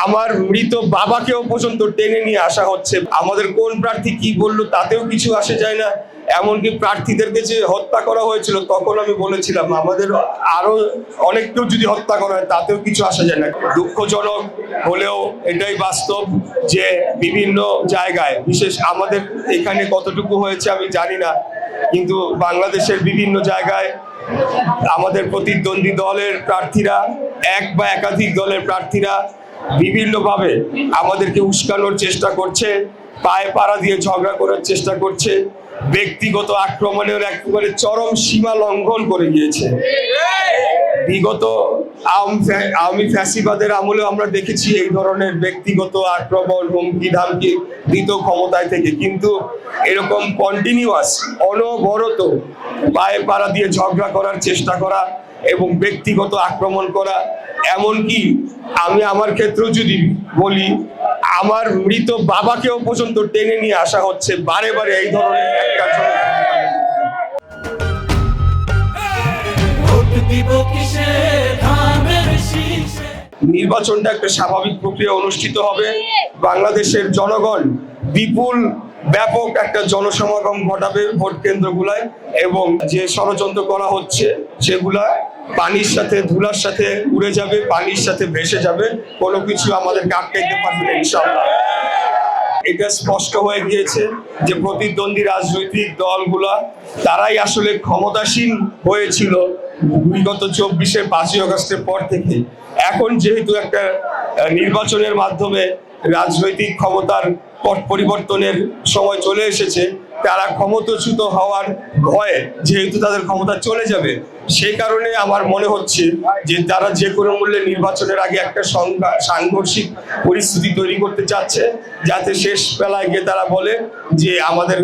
আমার মৃত বাবাকেও পর্যন্ত টেনে নিয়ে আসা হচ্ছে। আমাদের কোন প্রার্থী কি বললো তাতেও কিছু আসে যায় না। এমনকি প্রার্থীদেরকে যে হত্যা করা হয়েছিল তখন আমি বলেছিলাম আমাদের আরো অনেক কেউ যদি হত্যা করা হয় তাতেও কিছু আসা যায় না। দুঃখজনক হলেও এটাই বাস্তব যে বিভিন্ন জায়গায়, বিশেষ আমাদের এখানে কতটুকু হয়েছে আমি জানি না, কিন্তু বাংলাদেশের বিভিন্ন জায়গায় আমাদের প্রতিদ্বন্দ্বী দলের প্রার্থীরা, এক বা একাধিক দলের প্রার্থীরা বিভিন্নভাবে আমাদেরকে উস্কানোর চেষ্টা করছে, পায়ে পাড়া দিয়ে ঝগড়া করার চেষ্টা করছে, ব্যক্তিগত আক্রমণের একেবারে চরম সীমা লঙ্ঘন করে গিয়েছে। বিগত আওয়ামী ফ্যাসিবাদের আমলে আমরা দেখেছি এই ধরনের ব্যক্তিগত আক্রমণ, হুমকি ধামকি দিত ক্ষমতায় থেকে, কিন্তু এরকম কন্টিনিউয়াস অনবরত পায়ে পাড়া দিয়ে ঝগড়া করার চেষ্টা করা এবং ব্যক্তিগত আক্রমণ করা, এমনকি আমি আমার ক্ষেত্রেও যদি বলি আমার মৃত বাবাকেও পর্যন্ত টেনে নিয়ে আসা হচ্ছে বারে বারে এই ধরনের একটা নির্বাচনটা একটা স্বাভাবিক প্রক্রিয়া অনুষ্ঠিত হবে। বাংলাদেশের জনগণ বিপুল ব্যাপক একটা জনসমাগম ঘটাবে ভোট কেন্দ্রগুলায়, এবং যে ষড়যন্ত্র করা হচ্ছে সেগুলা পানির সাথে ধুলার সাথে উড়ে যাবে, পানির সাথে ভেসে যাবে, কোনো কিছু আমাদেরকে আটকাইতে পারবে না ইনশাআল্লাহ। এটা স্পষ্ট হয়ে গিয়েছে যে প্রতিদ্বন্দ্বী রাজনৈতিক দলগুলা তারাই আসলে ক্ষমতাসীন হয়েছিল বিগত 24-এর 5ই আগস্টের পর থেকে। এখন যেহেতু একটা নির্বাচনের মাধ্যমে রাজনৈতিক ক্ষমতার পট পরিবর্তনের সময় চলে এসেছে, তারা ক্ষমতাচ্যুত হওয়ার ভয়ে যেহেতু তাদের ক্ষমতা চলে যাবে, সেই কারণে আমার মনে হচ্ছে যে তারা যে কোনো মূল্যে নির্বাচনের আগে একটা সাংঘর্ষিক পরিস্থিতি তৈরি করতে চাচ্ছে, যাতে শেষ বেলায় গিয়ে তারা বলে যে আমাদের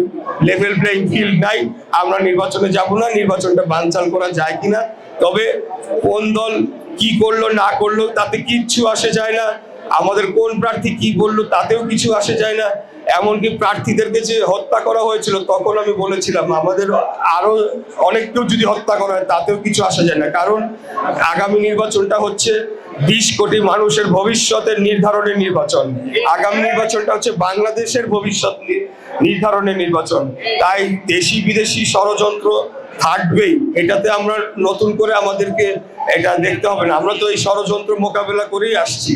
লেভেল প্লেইং ফিল্ড নাই, আমরা নির্বাচনে যাব না, নির্বাচনটা বানচাল করা যায় কিনা। তবে কোন দল কি করলো না করলো তাতে কিচ্ছু আসে যায় না, আমাদের কোন প্রার্থী কি বললো তাতেও কিছু আসে যায় না। এমনকি প্রার্থীদেরকে যে হত্যা করা হয়েছিল তখন আমি বলেছিলাম আমাদের আরো অনেক কেউ যদি হত্যা করা হয় তাতেও কিছু আসা যায় না, কারণ আগামী নির্বাচনটা হচ্ছে 20 কোটি মানুষের ভবিষ্যতের নির্ধারণের নির্বাচন। আগামী নির্বাচনটা হচ্ছে বাংলাদেশের ভবিষ্যৎ নির্ধারণের নির্বাচন। তাই দেশি বিদেশি ষড়যন্ত্র থাকবেই, এটাতে আমরা নতুন করে আমাদেরকে এটা দেখতে হবে না। আমরা তো এই ষড়যন্ত্র মোকাবেলা করেই আসছি।